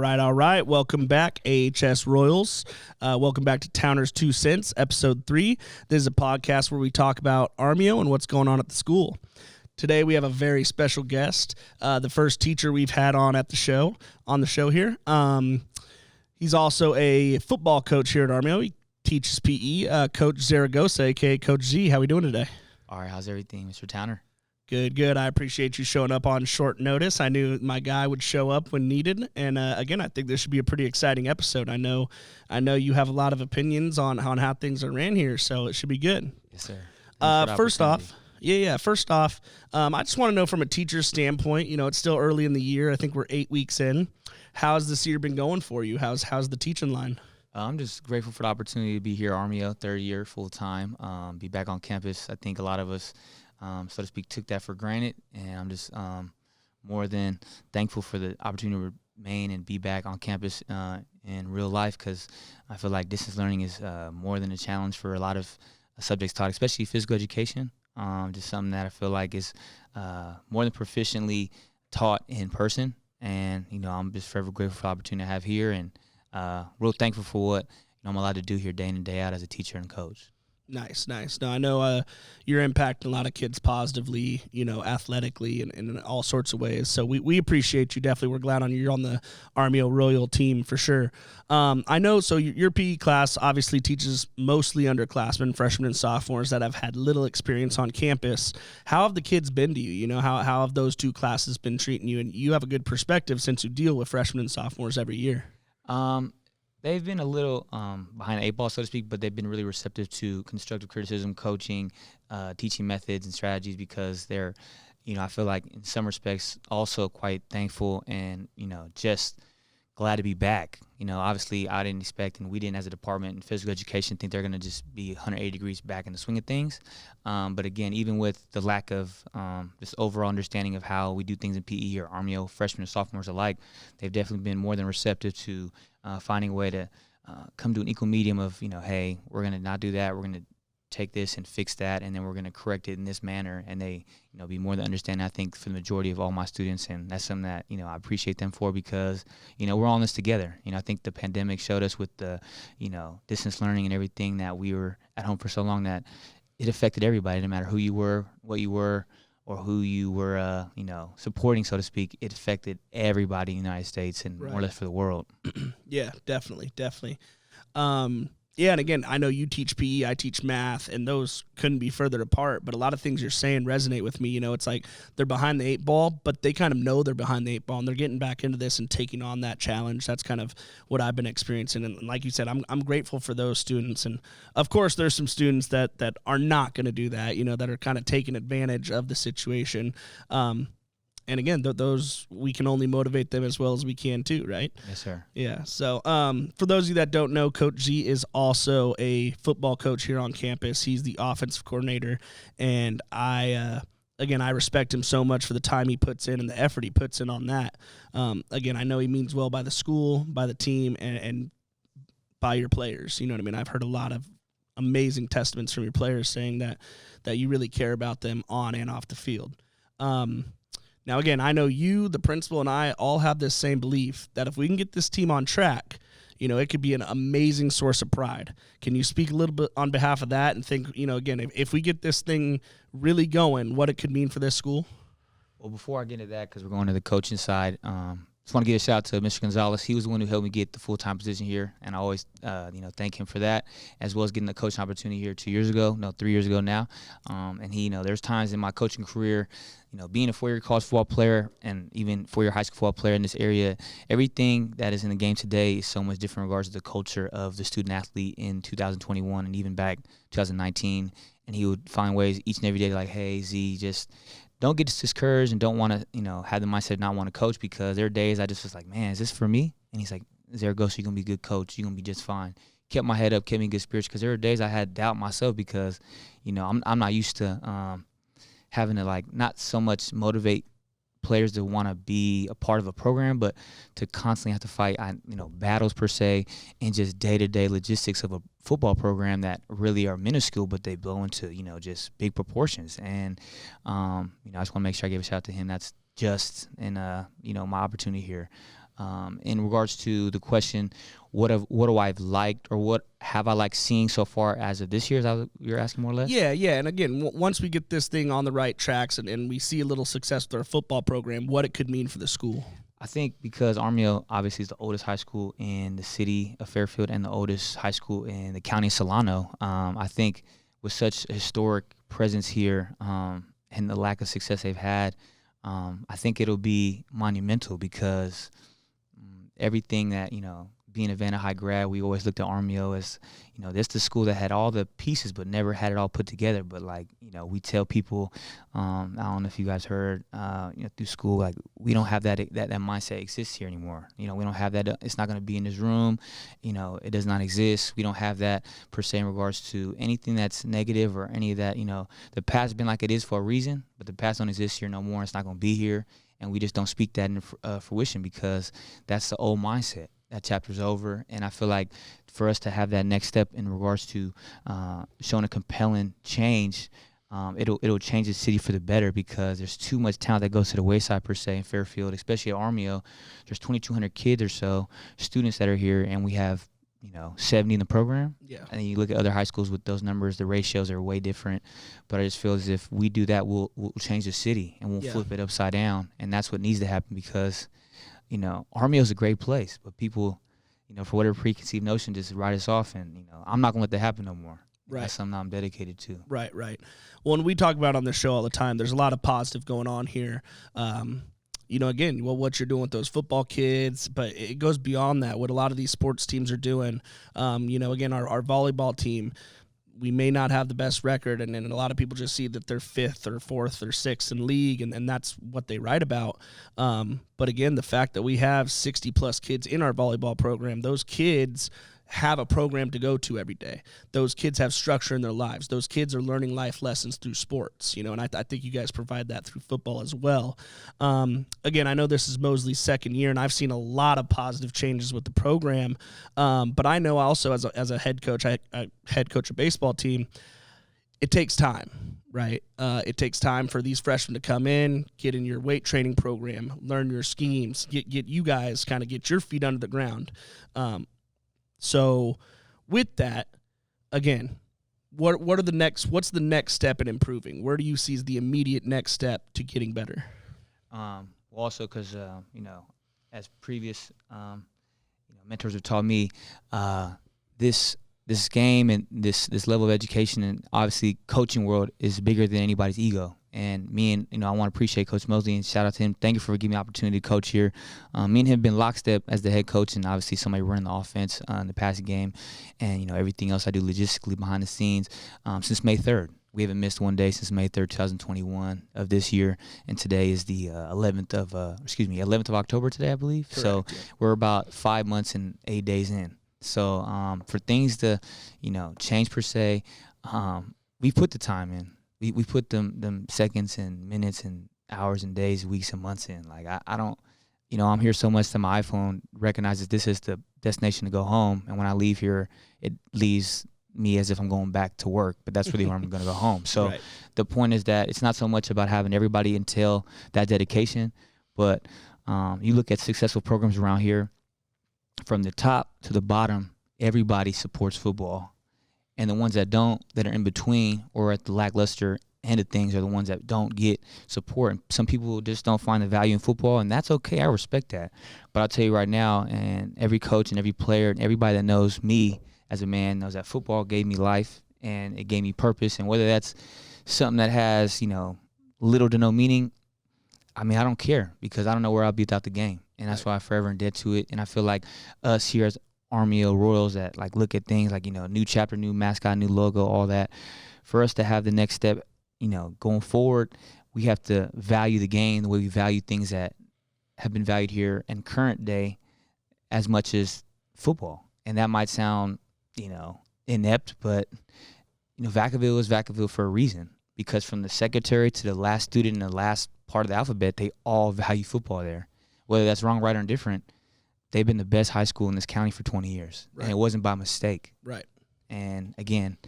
All right. Welcome back, AHS Royals. Welcome back to Towner's 2 Cents, Episode 3. This is a podcast where we talk about Armio and what's going on at the school. Today we have a very special guest, the first teacher we've had on the show here. He's also a football coach here at Armio. He teaches PE. Coach Zaragosa, a.k.a. Coach Z. How are we doing today? All right. How's everything, Mr. Towner? Good. I appreciate you showing up on short notice. I knew my guy would show up when needed. And again, I think this should be a pretty exciting episode. I know you have a lot of opinions on how things are ran here, so it should be good. Yes, sir. First off, I just want to know from a teacher's standpoint, it's still early in the year. I think we're 8 weeks in. How's this year been going for you? How's the teaching line? I'm just grateful for the opportunity to be here at Armio, third year, full time, be back on campus. I think a lot of us, so to speak, took that for granted, and I'm just more than thankful for the opportunity to remain and be back on campus in real life, because I feel like distance learning is more than a challenge for a lot of subjects taught, especially physical education. Just something that I feel like is more than proficiently taught in person, and I'm just forever grateful for the opportunity I have here, and real thankful for what I'm allowed to do here day in and day out as a teacher and coach. Nice. No, I know you're impacting a lot of kids positively, athletically and in all sorts of ways. So we appreciate you. Definitely, we're glad you're on the Armio Royal team for sure. I know, so your PE class obviously teaches mostly underclassmen, freshmen and sophomores that have had little experience on campus. How have the kids been to you? How have those two classes been treating you? And you have a good perspective since you deal with freshmen and sophomores every year. They've been a little behind the eight ball, so to speak, but they've been really receptive to constructive criticism, coaching, teaching methods and strategies, because they're, I feel like in some respects also quite thankful and, just glad to be back. Obviously I didn't expect, and we didn't as a department in physical education think they're going to just be 180 degrees back in the swing of things. But again, even with the lack of this overall understanding of how we do things in PE or Armio, freshmen and sophomores alike, they've definitely been more than receptive to finding a way to come to an equal medium of, hey, we're going to not do that. We're going to take this and fix that, and then we're going to correct it in this manner. And they, be more than understanding, I think, for the majority of all my students. And that's something that, I appreciate them for, because, we're all in this together. I think the pandemic showed us with the, distance learning and everything, that we were at home for so long that it affected everybody, no matter who you were, what you were, or who you were, supporting, so to speak. It affected everybody in the United States and more or less for the world. Yeah, definitely. Yeah, and again, I know you teach PE, I teach math, and those couldn't be further apart, but a lot of things you're saying resonate with me. It's like they're behind the eight ball, but they kind of know they're behind the eight ball, and they're getting back into this and taking on that challenge. That's kind of what I've been experiencing, and like you said, I'm grateful for those students. And of course, there's some students that are not going to do that, that are kind of taking advantage of the situation. And again, those, we can only motivate them as well as we can too, right? Yes, sir. Yeah. So for those of you that don't know, Coach Z is also a football coach here on campus. He's the offensive coordinator, and I respect him so much for the time he puts in and the effort he puts in on that. Again, I know he means well by the school, by the team, and by your players. You know what I mean? I've heard a lot of amazing testaments from your players saying that you really care about them on and off the field. Now, again, I know you, the principal, and I all have this same belief that if we can get this team on track, it could be an amazing source of pride. Can you speak a little bit on behalf of that and think, again, if we get this thing really going, what it could mean for this school? Well, before I get into that, because we're going to the coaching side, just want to give a shout out to Mr. Gonzalez. He was the one who helped me get the full-time position here, and I always, thank him for that, as well as getting the coaching opportunity here 3 years ago now. And he, there's times in my coaching career, being a four-year college football player and even four-year high school football player in this area, everything that is in the game today is so much different in regards to the culture of the student-athlete in 2021 and even back 2019. And he would find ways each and every day, like, hey, Z, just don't get discouraged and don't want to, have the mindset of not want to coach, because there are days I just was like, man, is this for me? And he's like, Zaragosa, you're going to be a good coach. You're going to be just fine. Kept my head up, kept me in good spirits, because there were days I had doubt myself, because, I'm not used to having to, not so much motivate players to want to be a part of a program, but to constantly have to fight, battles per se, and just day-to-day logistics of a football program that really are minuscule, but they blow into, just big proportions. And, I just want to make sure I give a shout out to him. That's just, and, my opportunity here. In regards to the question, what do I liked, or what have I liked seeing so far as of this year? Is that what you're asking more or less? Yeah. And again, once we get this thing on the right tracks and we see a little success with our football program, what it could mean for the school. I think because Armio obviously is the oldest high school in the city of Fairfield and the oldest high school in the county of Solano, I think with such a historic presence here and the lack of success they've had, I think it'll be monumental because everything that, being a Vanna High grad, we always looked at Armio as, this the school that had all the pieces but never had it all put together. But, we tell people, I don't know if you guys heard, through school, we don't have that mindset exists here anymore. We don't have that. It's not going to be in this room. It does not exist. We don't have that per se in regards to anything that's negative or any of that. The past has been like it is for a reason, but the past don't exist here no more. It's not going to be here. And we just don't speak that into fruition because that's the old mindset. That chapter's over, and I feel like for us to have that next step in regards to showing a compelling change, it'll change the city for the better because there's too much talent that goes to the wayside per se in Fairfield, especially at Armio. There's 2,200 kids or so, students that are here, and we have 70 in the program. Yeah. And you look at other high schools with those numbers, the ratios are way different. But I just feel as if we do that, we'll change the city and we'll flip it upside down, and that's what needs to happen because Armio is a great place, but people, for whatever preconceived notion, just write us off, and I'm not gonna let that happen no more. Right. That's something I'm dedicated to. Right. Well, when we talk about on this show all the time, there's a lot of positive going on here. Again, what you're doing with those football kids, but it goes beyond that. What a lot of these sports teams are doing. Again, our volleyball team, we may not have the best record, and a lot of people just see that they're 5th or 4th or 6th in league, and that's what they write about. But again, the fact that we have 60-plus kids in our volleyball program, those kids have a program to go to every day. Those kids have structure in their lives. Those kids are learning life lessons through sports, and I think you guys provide that through football as well. Again, I know this is Mosley's second year, and I've seen a lot of positive changes with the program. But I know also as a head coach, I head coach a baseball team, it takes time, right? It takes time for these freshmen to come in, get in your weight training program, learn your schemes, get you guys kind of get your feet under the ground. So with that, again, what's the next step in improving? Where do you see as the immediate next step to getting better? Also because, as previous, mentors have taught me, this game and this level of education and obviously coaching world is bigger than anybody's ego. And me and, I want to appreciate Coach Mosley and shout out to him. Thank you for giving me the opportunity to coach here. Me and him have been lockstep as the head coach and obviously somebody running the offense in the passing game and, everything else I do logistically behind the scenes since May 3rd. We haven't missed one day since May 3rd, 2021 of this year. And today is the 11th of October today, I believe. Correct, so we're about 5 months and 8 days in. So for things to, change per se, we put the time in. We put them seconds and minutes and hours and days, weeks and months in. I don't, I'm here so much that my iPhone recognizes this is the destination to go home. And when I leave here, it leaves me as if I'm going back to work, but that's really where I'm going to go home. So right. The point is that it's not so much about having everybody entail that dedication, but you look at successful programs around here, from the top to the bottom, everybody supports football. And the ones that don't, that are in between or at the lackluster end of things, are the ones that don't get support. And some people just don't find the value in football, and that's okay. I respect that. But I'll tell you right now, and every coach and every player and everybody that knows me as a man knows that football gave me life and it gave me purpose. And whether that's something that has, little to no meaning, I don't care because I don't know where I'll be without the game. And that's why I'm forever indebted to it. And I feel like us here as Armio Royals that look at things like, new chapter, new mascot, new logo, all that. For us to have the next step, going forward, we have to value the game the way we value things that have been valued here in current day as much as football. And that might sound, inept, but, Vacaville is Vacaville for a reason, because from the secretary to the last student in the last part of the alphabet, they all value football there. Whether that's wrong, right, or indifferent, they've been the best high school in this county for 20 years, right. And it wasn't by mistake. Right. And, again,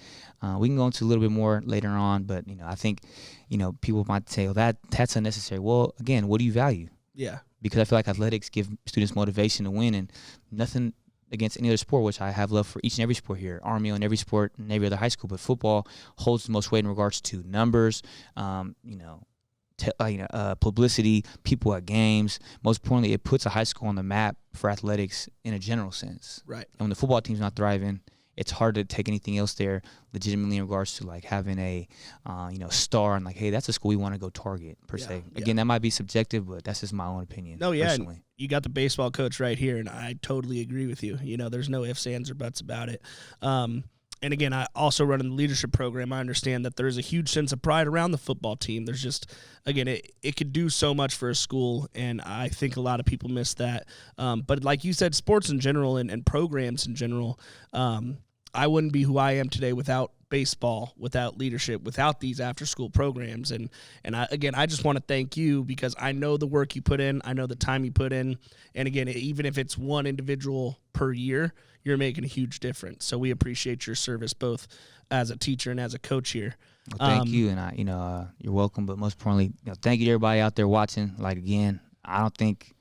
we can go into a little bit more later on, but, I think, people might say, well, that's unnecessary. Well, again, what do you value? Yeah. because I feel like athletics give students motivation to win, and nothing against any other sport, which I have love for each and every sport here, Army and every sport and every other high school, but football holds the most weight in regards to numbers, publicity, people at games. Most importantly, it puts a high school on the map for athletics in a general sense. Right. And when the football team's not thriving, it's hard to take anything else there legitimately in regards to like having a star and like, hey, that's a school we want to go target per se. Again, that might be subjective, but that's just my own opinion. No, yeah, personally. You got the baseball coach right here, and I totally agree with you. There's no ifs, ands, or buts about it. And again, I also run in the leadership program. I understand that there's a huge sense of pride around the football team. There's just, again, it could do so much for a school, and I think a lot of people miss that. But like you said, sports in general and programs in general, I wouldn't be who I am today without baseball, without leadership, without these after-school programs. And I just want to thank you because I know the work you put in. I know the time you put in. And, again, even if it's one individual per year, you're making a huge difference. So we appreciate your service both as a teacher and as a coach here. Well, thank you, and you're welcome. But most importantly, thank you to everybody out there watching. Like, again, I don't think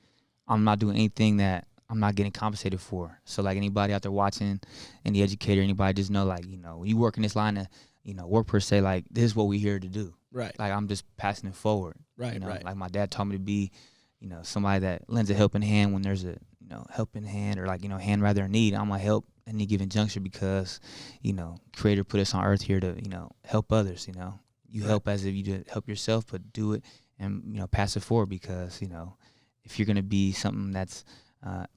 I'm not doing anything that I'm not getting compensated for. So, like, anybody out there watching, any educator, anybody, just know, like, when you work in this line of, work per se, like, this is what we're here to do. Right. Like, I'm just passing it forward. Right, right. Like, my dad taught me to be, somebody that lends a helping hand when there's a, helping hand or, like, hand rather than need. I'm going to help at any given juncture because, Creator put us on earth here to, help others, You Right. help as if you did help yourself, but do it and, pass it forward because, if you're going to be something that's,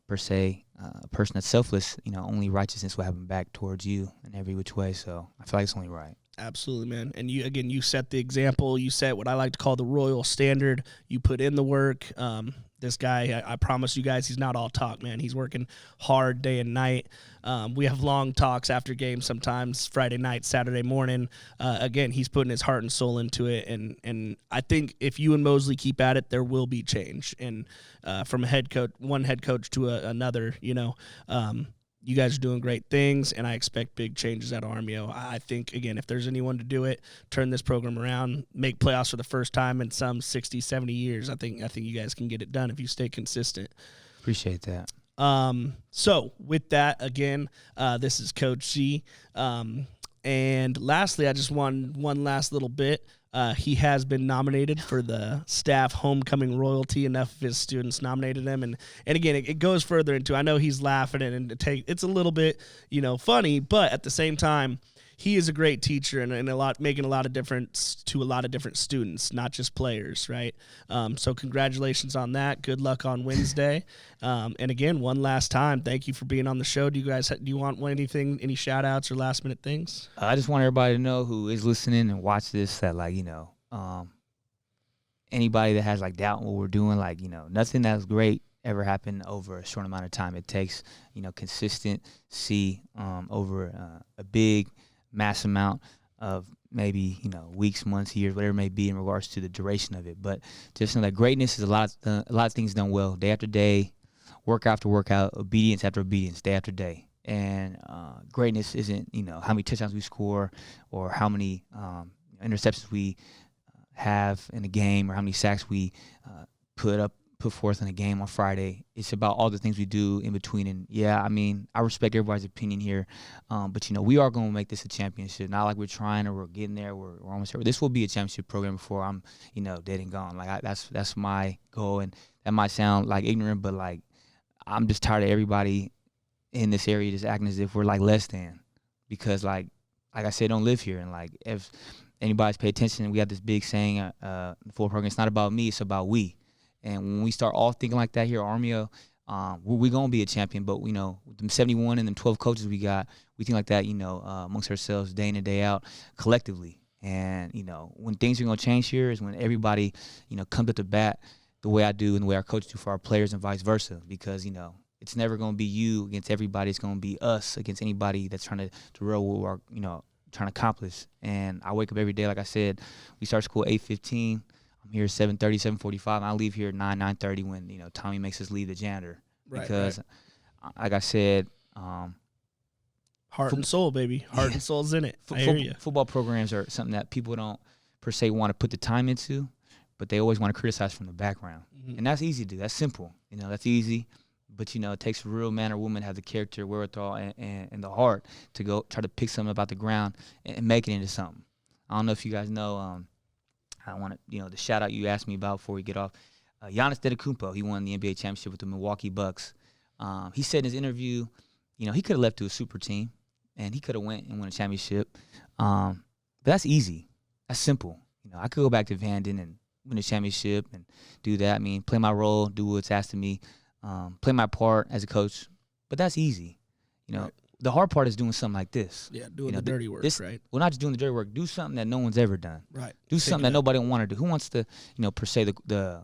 per se, a person that's selfless, only righteousness will happen back towards you in every which way. So I feel like it's only right. Absolutely, man. And you set the example. You set what I like to call the royal standard. You put in the work. This guy, I promise you guys, he's not all talk, man. He's working hard day and night. We have long talks after games sometimes, Friday night, Saturday morning. Again, he's putting his heart and soul into it. And I think if you and Mosley keep at it, there will be change. And from one head coach to another, you guys are doing great things, and I expect big changes at Armio. I think, again, if there's anyone to do it, turn this program around, make playoffs for the first time in some 60, 70 years, I think you guys can get it done if you stay consistent. Appreciate that. So with that, again, this is Coach Z. And lastly, I just want one last little bit. He has been nominated for the staff homecoming royalty. Enough of his students nominated him, and again, it goes further into. I know he's laughing and it's a little bit funny, but at the same time, he is a great teacher and making a lot of difference to a lot of different students, not just players, right? So congratulations on that. Good luck on Wednesday. And again, one last time, thank you for being on the show. Do you want anything, any shout outs or last minute things? I just want everybody to know who is listening and watch this that anybody that has like doubt in what we're doing, nothing that's great ever happened over a short amount of time. It takes, consistency over a big mass amount of maybe, weeks, months, years, whatever it may be in regards to the duration of it. But just know that greatness is a lot of things done well, day after day, work after workout, obedience after obedience, day after day. And greatness isn't, how many touchdowns we score or how many interceptions we have in a game or how many sacks we put forth in a game on Friday. It's about all the things we do in between. And I respect everybody's opinion here. But we are going to make this a championship. Not like we're trying or we're getting there. We're almost there. This will be a championship program before I'm, dead and gone. That's my goal. And that might sound like ignorant, but I'm just tired of everybody in this area just acting as if we're less than, because like I said, don't live here. And if anybody's pay attention, we have this big saying, the full program, it's not about me, it's about we. And when we start all thinking like that here at Armio, we're going to be a champion. But, with them 71 and them 12 coaches we got, we think like that, amongst ourselves day in and day out collectively. And, when things are going to change here is when everybody, comes up to bat the way I do and the way our coaches do for our players and vice versa. Because, it's never going to be you against everybody. It's going to be us against anybody that's trying to roll what we're, trying to accomplish. And I wake up every day, like I said, we start school 8:15. I'm here 7:30, 7:45. I leave here 9:30 when Tommy makes us leave the janitor. Right, because, like I said, heart and soul, baby. Heart and soul's in it. I hear you. Football programs are something that people don't per se want to put the time into, but they always want to criticize from the background. Mm-hmm. And that's easy to do. That's simple. That's easy. But, it takes a real man or woman to have the character, wherewithal, and the heart to go try to pick something about the ground and make it into something. I don't know if you guys know, I want to, the shout-out you asked me about before we get off. Giannis Antetokounmpo, he won the NBA championship with the Milwaukee Bucks. He said in his interview, he could have left to a super team, and he could have went and won a championship. But that's easy. That's simple. I could go back to Vanden and win a championship and do that. I mean, play my role, do what's asked of me, play my part as a coach. But that's easy. Right. The hard part is doing something like this. Yeah, doing the dirty work, right? Well, not just doing the dirty work. Do something that no one's ever done. Right. Do something that nobody want to do. Who wants to, per se, the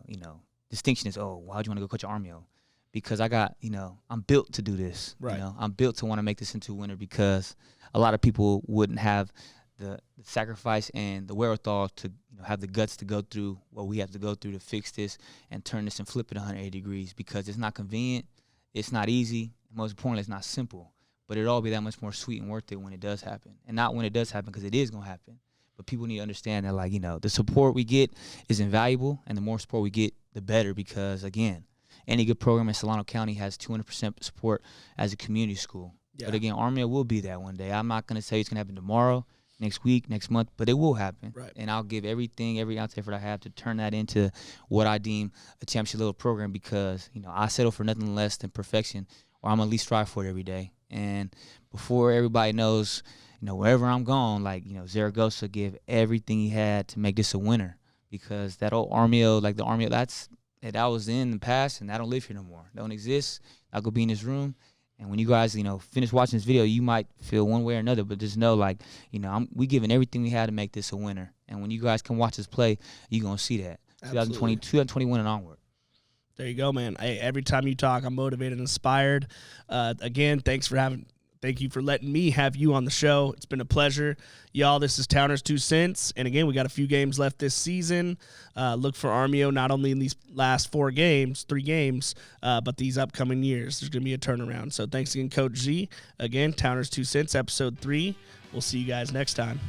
distinction is, oh, why'd you want to go coach Armio? Because I got, I'm built to do this. Right. I'm built to want to make this into a winner because a lot of people wouldn't have the sacrifice and the wherewithal to have the guts to go through what we have to go through to fix this and turn this and flip it 180 degrees because it's not convenient, it's not easy, and most importantly, it's not simple. But it'll all be that much more sweet and worth it when it does happen. And not when it does happen because it is going to happen. But people need to understand that, the support we get is invaluable, and the more support we get, the better because, again, any good program in Solano County has 200% support as a community school. Yeah. But, again, Armia will be that one day. I'm not going to say it's going to happen tomorrow, next week, next month, but it will happen. Right. And I'll give every ounce of effort I have to turn that into what I deem a championship-level program because, I settle for nothing less than perfection, or I'm at least strive for it every day. And before everybody knows, wherever I'm going, Zaragosa gave everything he had to make this a winner because that old Armio, the Armio, that was in the past, and I don't live here no more. Don't exist. I'll go be in this room. And when you guys, finish watching this video, you might feel one way or another, but just know, we giving everything we had to make this a winner. And when you guys can watch us play, you're going to see that. 2020, 2021 and onward. There you go, man. Every time you talk, I'm motivated and inspired. Again, thank you for letting me have you on the show. It's been a pleasure. Y'all, this is Towner's 2 Cents. And again, we got a few games left this season. Look for Armio not only in these last 3 games, but these upcoming years. There's going to be a turnaround. So thanks again, Coach Z. Again, Towner's 2 Cents, episode 3. We'll see you guys next time.